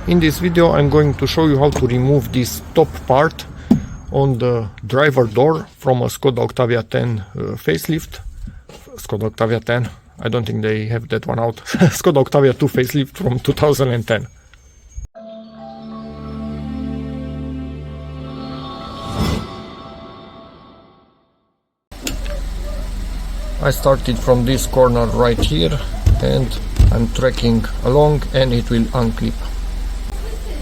In this video I'm going to show you how to remove this top part on the driver door from a Skoda Octavia 10 facelift. Skoda Octavia 10, I don't think they have that one out. Skoda Octavia 2 facelift from 2010. I started from this corner right here and I'm tracking along and it will unclip.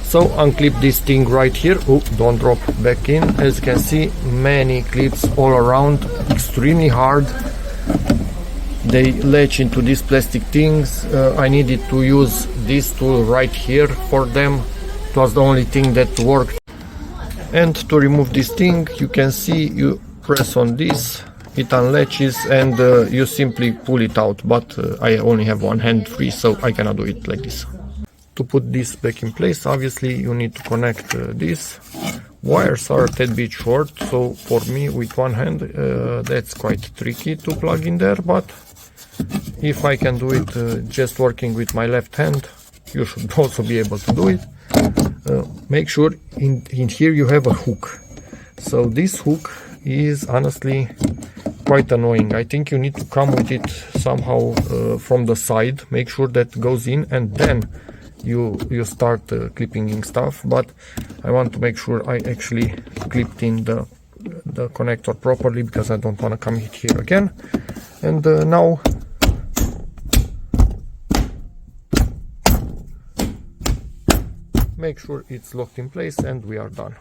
So unclip this thing right here. Oh, don't drop back in. As you can see, many clips all around, extremely hard. They latch into these plastic things. I needed to use this tool right here for them. It was the only thing that worked. And to remove this thing, you can see you press on this, it unlatches and you simply pull it out, but I only have one hand free, so I cannot do it like this. To put this back in place, obviously you need to connect this. Wires are a tad bit short, so for me with one hand that's quite tricky to plug in there, but if I can do it just working with my left hand, you should also be able to do it. Make sure in here you have a hook. So this hook is honestly quite annoying. I think you need to come with it somehow from the side. Make sure that goes in and then you start clipping in stuff, but I want to make sure I actually clipped in the connector properly, because I don't want to come here again. And now make sure it's locked in place and we are done.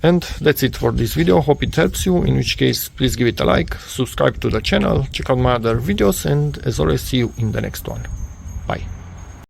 And that's it for this video. Hope it helps you, in which case please give it a like, subscribe to the channel, check out my other videos, and as always, see you in the next one.